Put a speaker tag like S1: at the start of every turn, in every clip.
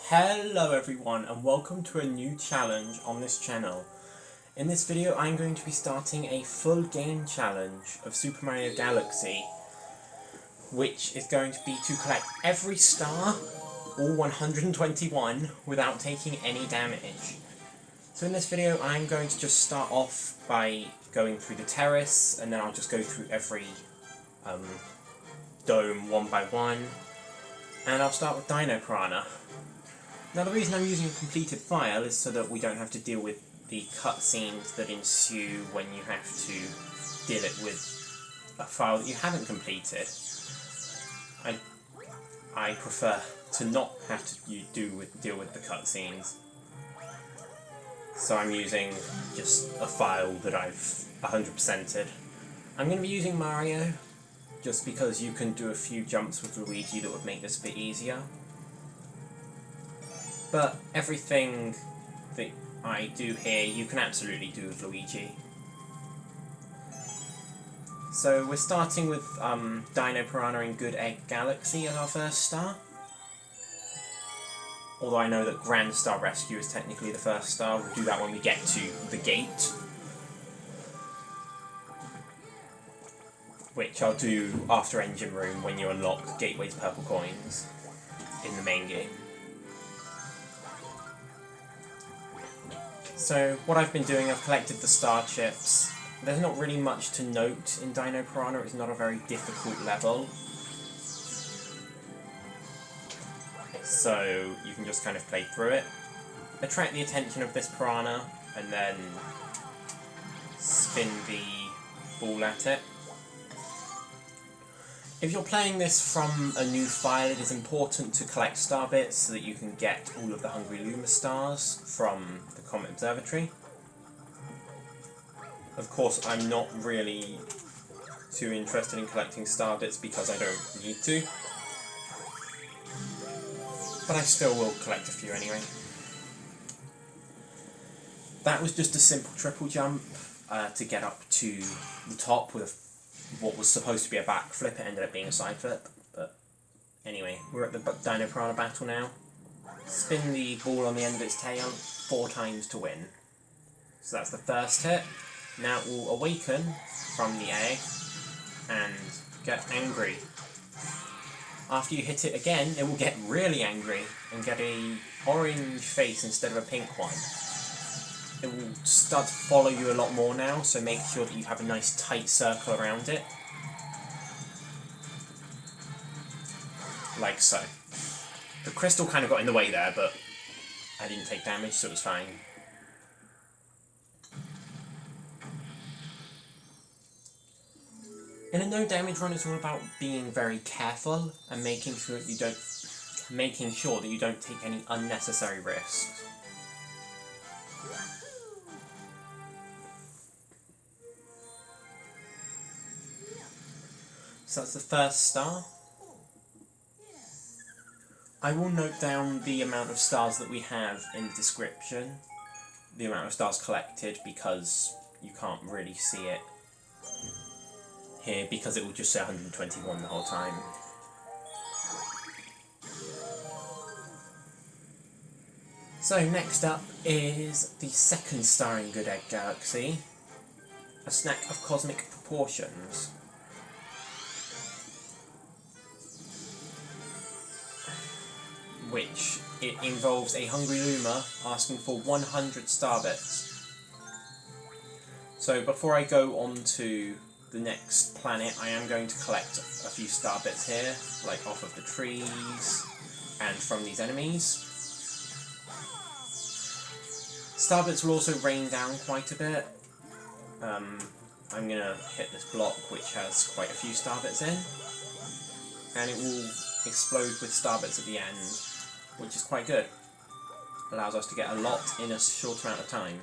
S1: Hello everyone and welcome to a new challenge on this channel. In this video I'm going to be starting a full game challenge of Super Mario Galaxy, which is going to be to collect every star, all 121, without taking any damage. So in this video I'm going to just start off by going through the terrace, and then I'll just go through every dome one by one, and I'll start with Dino Piranha. Now the reason I'm using a completed file is so that we don't have to deal with the cutscenes that ensue when you have to deal it with a file that you haven't completed. I prefer to not have to deal with the cutscenes. So I'm using just a file that I've 100%ed. I'm going to be using Mario, just because you can do a few jumps with Luigi that would make this a bit easier. But everything that I do here, you can absolutely do with Luigi. So we're starting with Dino Piranha in Good Egg Galaxy as our first star. Although I know that Grand Star Rescue is technically the first star, we'll do that when we get to the gate. Which I'll do after Engine Room when you unlock Gateway's purple coins in the main game. So what I've been doing, I've collected the star chips. There's not really much to note in Dino Piranha, it's not a very difficult level. So you can just kind of play through it. Attract the attention of this piranha, and then spin the ball at it. If you're playing this from a new file, it is important to collect star bits so that you can get all of the Hungry Luma stars from the Comet Observatory. Of course, I'm not really too interested in collecting star bits because I don't need to. But I still will collect a few anyway. That was just a simple triple jump to get up to the top with what was supposed to be a backflip. It ended up being a side flip. But anyway, we're at the Dino Piranha battle now. Spin the ball on the end of its tail 4 times to win. So that's the first hit. Now it will awaken from the egg and get angry. After you hit it again, it will get really angry and get an orange face instead of a pink one. It will start to follow you a lot more now, so make sure that you have a nice tight circle around it. Like so. The crystal kind of got in the way there, but I didn't take damage, so it was fine. In a no damage run, it's all about being very careful and making sure that you don't take any unnecessary risks. So that's the first star. I will note down the amount of stars that we have in the description, the amount of stars collected, because you can't really see it here because it will just say 121 the whole time. So next up is the second star in Good Egg Galaxy, a snack of cosmic proportions. Which it involves a Hungry Luma asking for 100 star bits. So before I go on to the next planet, I am going to collect a few star bits here, like off of the trees and from these enemies. Star bits will also rain down quite a bit. I'm going to hit this block which has quite a few star bits in, and it will explode with star bits at the end, which is quite good. Allows us to get a lot in a short amount of time.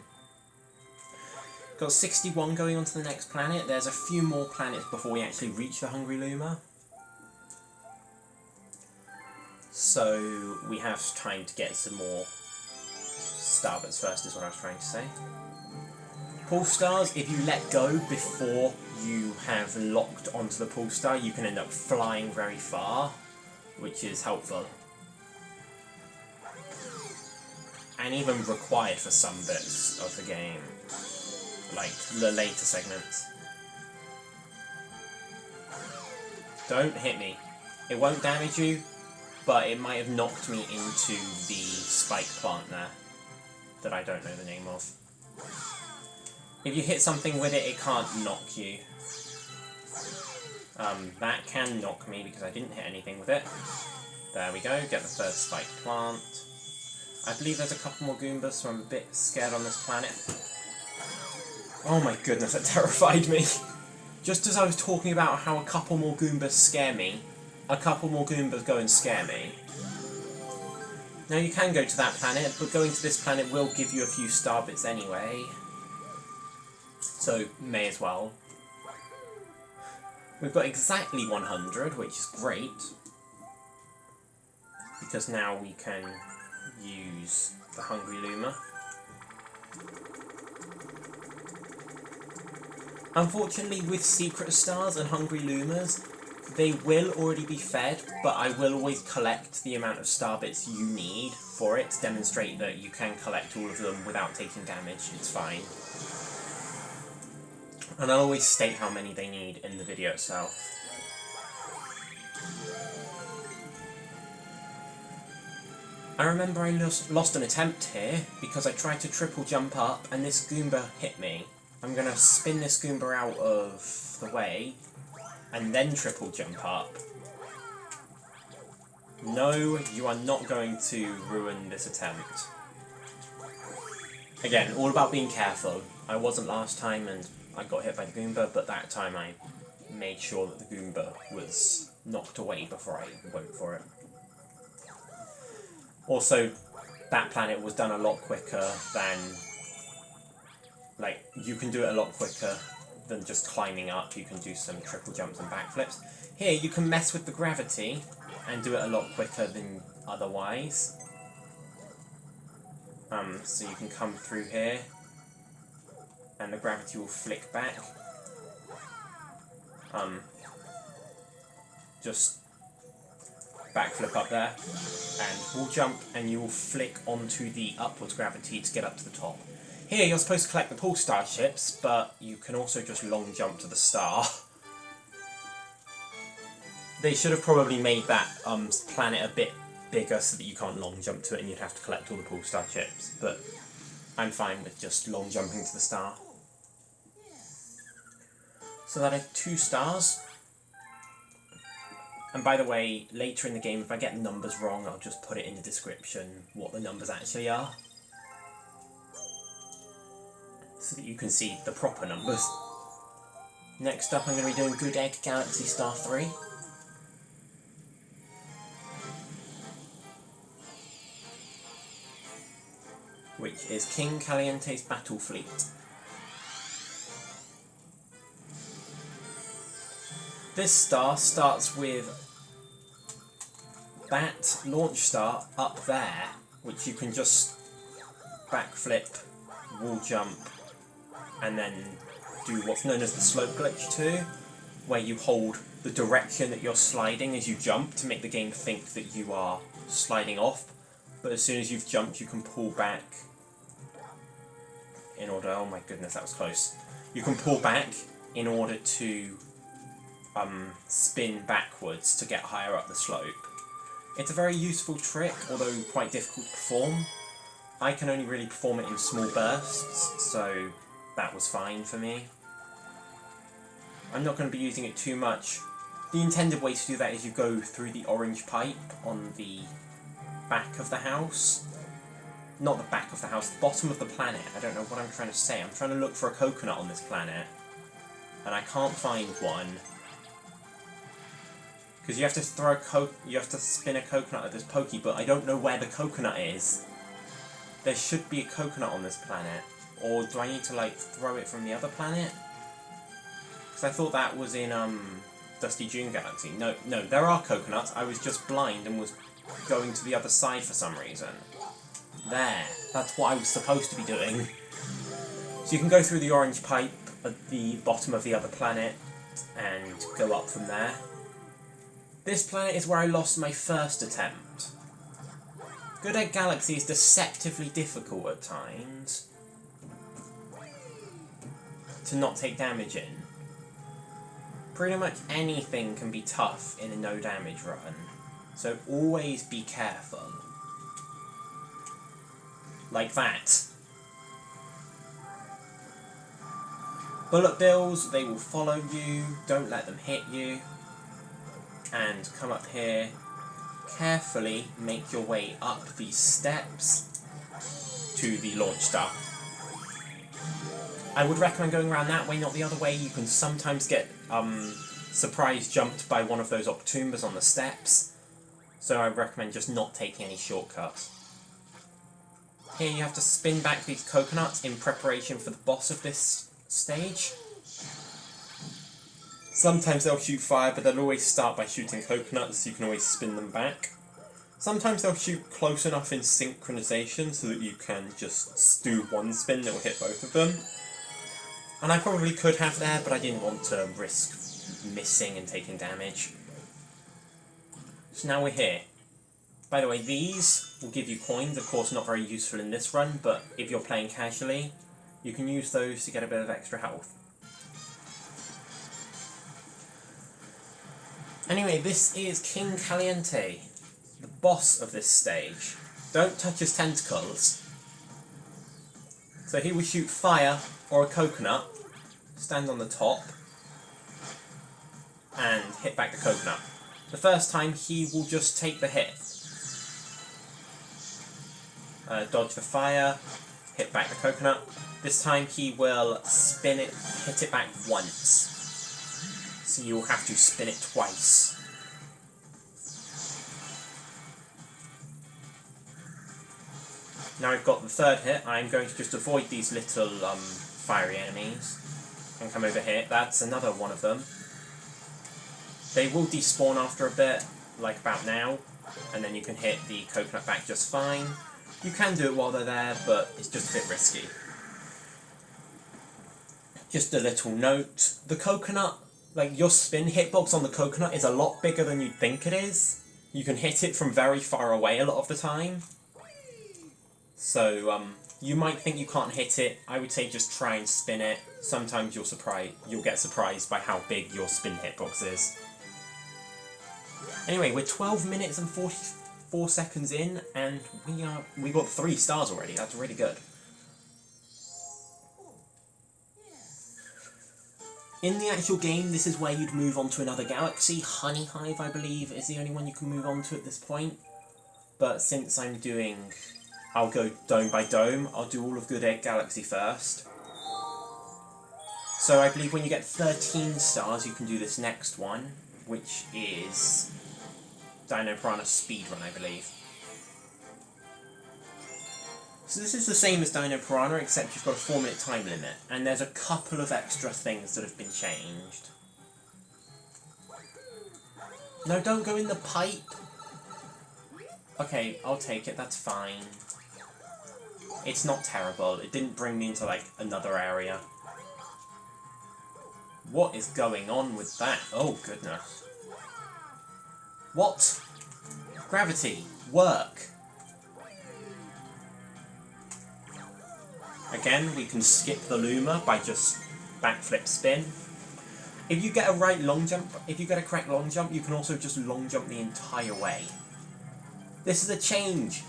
S1: Got 61 going on to the next planet. There's a few more planets before we actually reach the Hungry Luma. So we have time to get some more star bits first, is what I was trying to say. Pull stars, if you let go before you have locked onto the pull star, you can end up flying very far, which is helpful. and even required for some bits of the game, like the later segments. Don't hit me. It won't damage you, but it might have knocked me into the spike plant there that I don't know the name of. If you hit something with it, it can't knock you. That can knock me because I didn't hit anything with it. There we go, get the third spike plant. I believe there's a couple more Goombas, so I'm a bit scared on this planet. Oh my goodness, that terrified me. Just as I was talking about how a couple more Goombas scare me, a couple more Goombas go and scare me. Now you can go to that planet, but going to this planet will give you a few star bits anyway. So, may as well. We've got exactly 100, which is great. Because now we can use the Hungry Luma. Unfortunately, with Secret Stars and Hungry Lumas, they will already be fed, but I will always collect the amount of star bits you need for it to demonstrate that you can collect all of them without taking damage. It's fine. And I'll always state how many they need in the video itself. I remember I lost an attempt here because I tried to triple jump up and this Goomba hit me. I'm going to spin this Goomba out of the way and then triple jump up. No, you are not going to ruin this attempt. Again, all about being careful. I wasn't last time and I got hit by the Goomba, but that time I made sure that the Goomba was knocked away before I went for it. Also, that planet was done a lot quicker than... Like, you can do it a lot quicker than just climbing up. You can do some triple jumps and backflips. Here, you can mess with the gravity and do it a lot quicker than otherwise. So you can come through here, and the gravity will flick back. Just backflip up there, and wall jump, and you will flick onto the upwards gravity to get up to the top. Here, you're supposed to collect the pulse star chips, but you can also just long jump to the star. They should have probably made that planet a bit bigger so that you can't long jump to it and you'd have to collect all the pulse star chips, but I'm fine with just long jumping to the star. So that is 2 stars. And by the way, later in the game, if I get numbers wrong, I'll just put it in the description what the numbers actually are, so that you can see the proper numbers. Next up, I'm going to be doing Good Egg Galaxy Star 3. Which is King Kaliente's battle fleet. This star starts with that launch star up there, which you can just backflip, wall jump, and then do what's known as the slope glitch to, where you hold the direction that you're sliding as you jump to make the game think that you are sliding off, but as soon as you've jumped you can pull back in order... oh my goodness, that was close. You can pull back in order to spin backwards to get higher up the slope. It's a very useful trick, although quite difficult to perform. I can only really perform it in small bursts, so that was fine for me. I'm not going to be using it too much. The intended way to do that is you go through the orange pipe on the back of the house. Not the back of the house, the bottom of the planet. I don't know what I'm trying to say. I'm trying to look for a coconut on this planet, and I can't find one. Because you have to you have to spin a coconut at this pokey, but I don't know where the coconut is. There should be a coconut on this planet. Or do I need to, like, throw it from the other planet? Because I thought that was in, Dusty Dune Galaxy. No, there are coconuts. I was just blind and was going to the other side for some reason. There. That's what I was supposed to be doing. So you can go through the orange pipe at the bottom of the other planet and go up from there. This planet is where I lost my first attempt. Good Egg Galaxy is deceptively difficult at times to not take damage in. Pretty much anything can be tough in a no damage run, so always be careful. Like that. Bullet bills, they will follow you, don't let them hit you. And come up here, carefully make your way up these steps to the launch star. I would recommend going around that way, not the other way. You can sometimes get surprise jumped by one of those Octoombas on the steps, so I recommend just not taking any shortcuts. Here you have to spin back these coconuts in preparation for the boss of this stage. Sometimes they'll shoot fire, but they'll always start by shooting coconuts, so you can always spin them back. Sometimes they'll shoot close enough in synchronization so that you can just do one spin that will hit both of them. And I probably could have there, but I didn't want to risk missing and taking damage. So now we're here. By the way, these will give you coins, of course not very useful in this run, but if you're playing casually, you can use those to get a bit of extra health. Anyway, this is King Kaliente, the boss of this stage. Don't touch his tentacles. So he will shoot fire or a coconut, stand on the top, and hit back the coconut. The first time he will just take the hit. Dodge the fire, hit back the coconut. This time he will spin it, hit it back once. So you'll have to spin it twice. Now I've got the third hit, I'm going to just avoid these little fiery enemies and come over here. That's another one of them. They will despawn after a bit, like about now, and then you can hit the coconut back just fine. You can do it while they're there, but it's just a bit risky. Just a little note, the coconut, like your spin hitbox on the coconut is a lot bigger than you'd think it is. You can hit it from very far away a lot of the time. So, you might think you can't hit it. I would say just try and spin it. Sometimes you'll get surprised by how big your spin hitbox is. Anyway, we're 12 minutes and 44 seconds in, and we got 3 stars already. That's really good. In the actual game, this is where you'd move on to another galaxy. Honey Hive, I believe, is the only one you can move on to at this point. But since I'll go dome by dome, I'll do all of Good Egg Galaxy first. So I believe when you get 13 stars, you can do this next one, which is Dino Piranha Speedrun, I believe. So this is the same as Dino Piranha, except you've got a 4-minute time limit, and there's a couple of extra things that have been changed. No, don't go in the pipe! Okay, I'll take it, that's fine. It's not terrible, it didn't bring me into, like, another area. What is going on with that? Oh, goodness. What? Gravity. Work. Again, we can skip the Luma by just backflip spin. If you get a correct long jump, you can also just long jump the entire way. This is a change.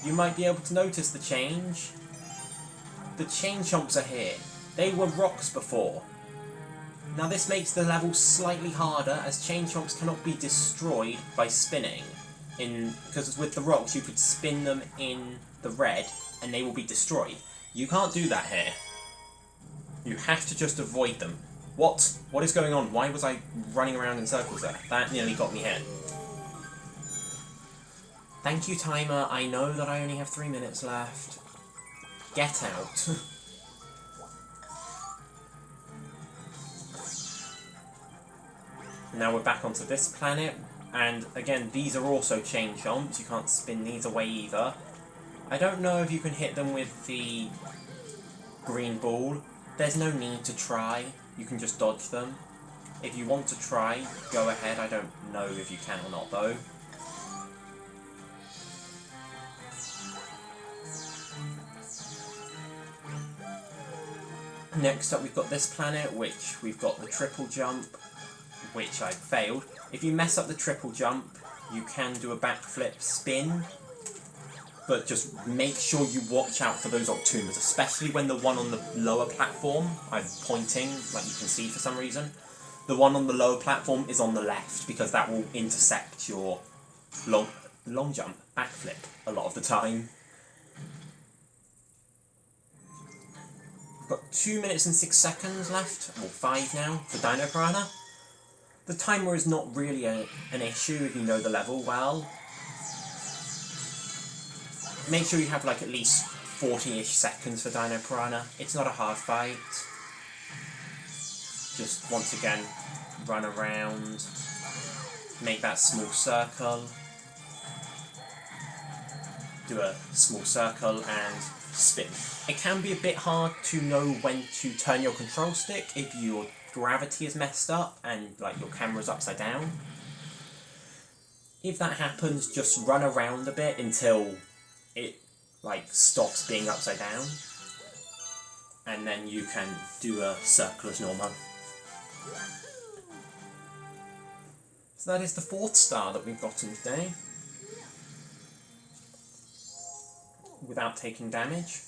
S1: You might be able to notice the change. The chain chomps are here. They were rocks before. Now this makes the level slightly harder, as chain chomps cannot be destroyed by spinning. Because with the rocks you could spin them in the red and they will be destroyed. You can't do that here. You have to just avoid them. What? What is going on? Why was I running around in circles there? That nearly got me hit. Thank you, timer. I know that I only have 3 minutes left. Get out. Now we're back onto this planet, and again, these are also chain chomps. You can't spin these away either. I don't know if you can hit them with the green ball. There's no need to try. You can just dodge them. If you want to try, go ahead. I don't know if you can or not, though. Next up we've got this planet, which we've got the triple jump, which I failed. If you mess up the triple jump, you can do a backflip spin, but just make sure you watch out for those Octoombers, especially when the one on the lower platform, I'm pointing, like you can see for some reason, the one on the lower platform is on the left, because that will intersect your long jump, backflip, a lot of the time. We've got 2 minutes and 6 seconds left, or 5 now, for Dino Piranha. The timer is not really an issue if you know the level well. Make sure you have like at least 40-ish seconds for Dino Piranha. It's not a hard fight. Just once again, run around, make that small circle, do a small circle and spin. It can be a bit hard to know when to turn your control stick if your gravity is messed up and like your camera's upside down. If that happens, just run around a bit until it like stops being upside down, and then you can do a circle as normal. So that is the 4th star that we've gotten today, without taking damage.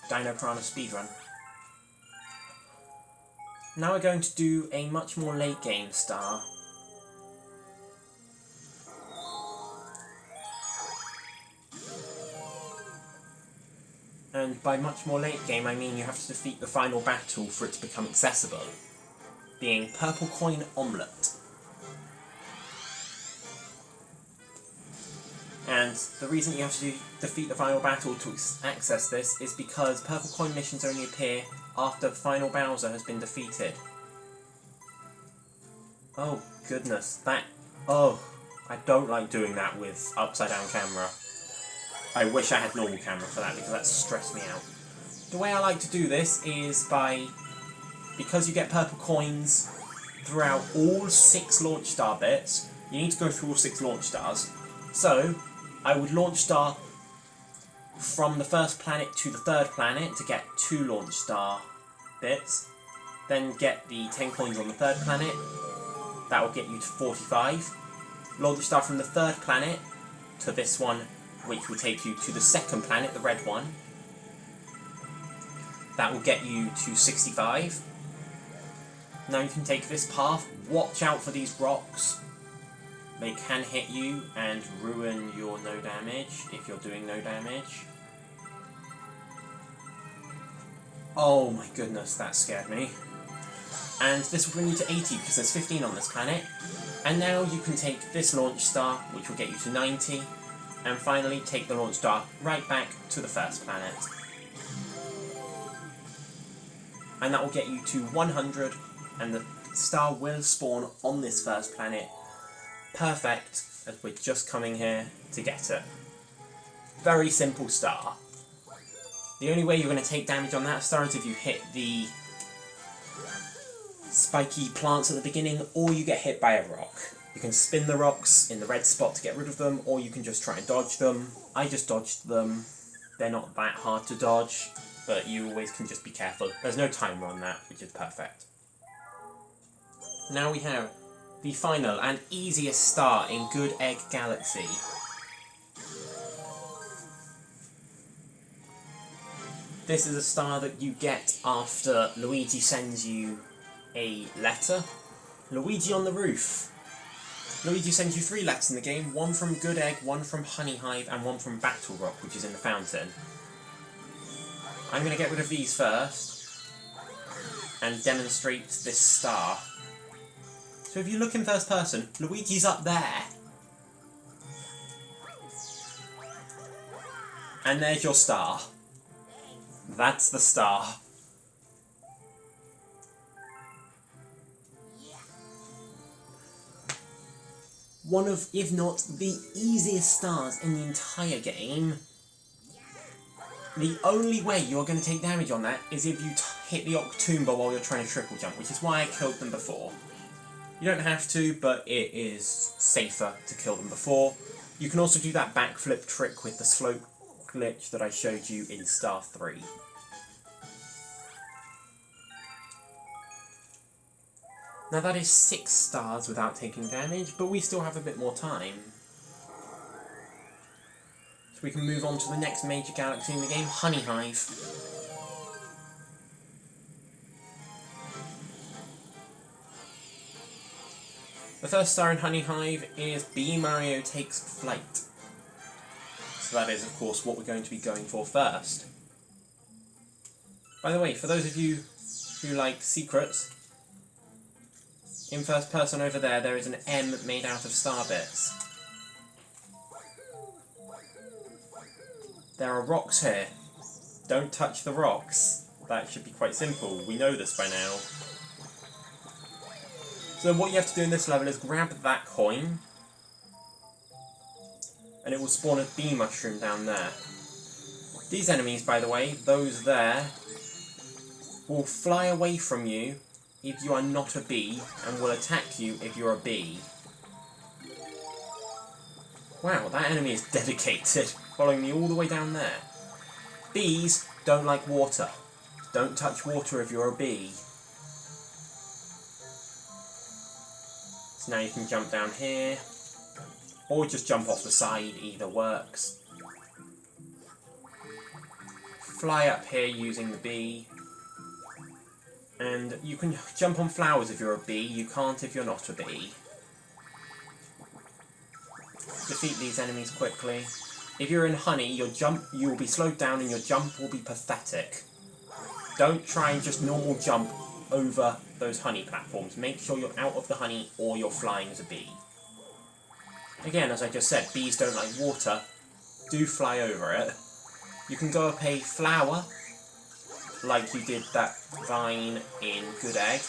S1: Dino Piranha speedrun. Now we're going to do a much more late game star. And by much more late game, I mean you have to defeat the final battle for it to become accessible, being Purple Coin Omelet. And the reason you have to defeat the final battle to access this is because Purple Coin missions only appear after the final Bowser has been defeated. Oh goodness, oh, I don't like doing that with upside down camera. I wish I had normal camera for that because that stressed me out. The way I like to do this is because you get purple coins throughout all 6 launch star bits, you need to go through all 6 launch stars. So, I would launch star from the first planet to the 3rd planet to get 2 launch star bits, then get the 10 coins on the 3rd planet, that will get you to 45. Launch star from the 3rd planet to this one, which will take you to the 2nd planet, the red one. That will get you to 65. Now you can take this path. Watch out for these rocks. They can hit you and ruin your no damage if you're doing no damage. Oh my goodness, that scared me. And this will bring you to 80 because there's 15 on this planet. And now you can take this launch star, which will get you to 90. And finally take the launch star right back to the 1st planet. And that will get you to 100, and the star will spawn on this 1st planet. Perfect, as we're just coming here to get it. Very simple star. The only way you're going to take damage on that star is if you hit the spiky plants at the beginning, or you get hit by a rock. You can spin the rocks in the red spot to get rid of them, or you can just try and dodge them. I just dodged them. They're not that hard to dodge, but you always can just be careful. There's no timer on that, which is perfect. Now we have the final and easiest star in Good Egg Galaxy. This is a star that you get after Luigi sends you a letter. Luigi on the Roof. Luigi sends you 3 letters in the game, 1 from Good Egg, 1 from Honey Hive, and 1 from Battle Rock, which is in the fountain. I'm going to get rid of these first, and demonstrate this star. So if you look in first person, Luigi's up there. And there's your star. That's the star. One of, if not the easiest stars in the entire game. The only way you're going to take damage on that is if you hit the Octoomba while you're trying to triple jump, which is why I killed them before. You don't have to, but it is safer to kill them before. You can also do that backflip trick with the slope glitch that I showed you in Star 3. Now that is 6 stars without taking damage, but we still have a bit more time. So we can move on to the next major galaxy in the game, Honey Hive. The first star in Honey Hive is B. Mario Takes Flight. So that is, of course, what we're going to be going for first. By the way, for those of you who like secrets, in first person over there is an M made out of star bits. There are rocks here. Don't touch the rocks. That should be quite simple. We know this by now. So what you have to do in this level is grab that coin, and it will spawn a bee mushroom down there. These enemies, by the way, those there, will fly away from you if you are not a bee, and will attack you if you're a bee. Wow, that enemy is dedicated, following me all the way down there. Bees don't like water. Don't touch water if you're a bee. So now you can jump down here, or just jump off the side, either works. Fly up here using the bee. And you can jump on flowers if you're a bee, you can't if you're not a bee. Defeat these enemies quickly. If you're in honey, you will be slowed down and your jump will be pathetic. Don't try and just normal jump over those honey platforms. Make sure you're out of the honey or you're flying as a bee. Again, as I just said, bees don't like water. Do fly over it. You can go up a flower, like you did that vine in Good Egg,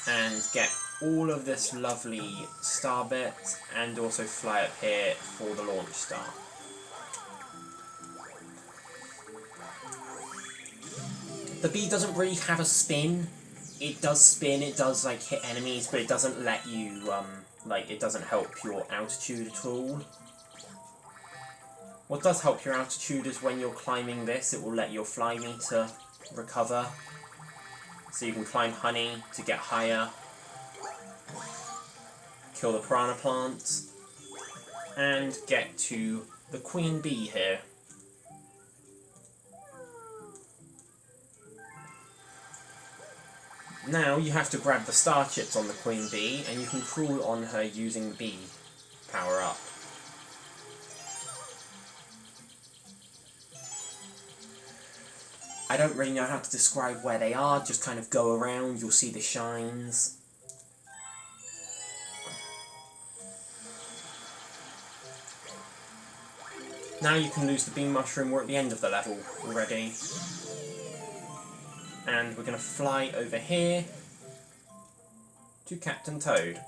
S1: and get all of this lovely star bit, and also fly up here for the launch star. The bee doesn't really have a spin. It does spin, it does like hit enemies, but it doesn't let you, it doesn't help your altitude at all. What does help your altitude is when you're climbing this, it will let your fly meter recover. So you can climb honey to get higher, kill the piranha plant, and get to the queen bee here. Now you have to grab the star chips on the queen bee, and you can crawl on her using bee power up. I don't really know how to describe where they are, just kind of go around, you'll see the shines. Now you can lose the beam mushroom, we're at the end of the level already. And we're going to fly over here to Captain Toad.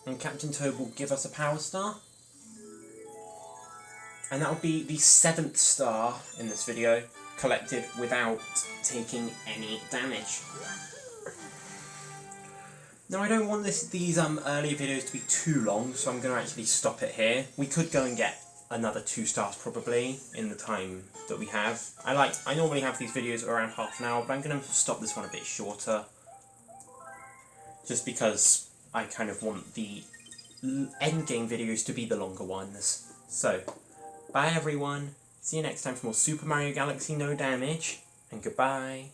S1: And Captain Toad will give us a power star. And that will be the 7th star in this video, collected without taking any damage. Now I don't want these earlier videos to be too long, so I'm going to actually stop it here. We could go and get another 2 stars probably in the time that we have. I normally have these videos around half an hour, but I'm going to stop this one a bit shorter. Just because I kind of want the endgame videos to be the longer ones. So, bye everyone, see you next time for more Super Mario Galaxy No Damage, and goodbye.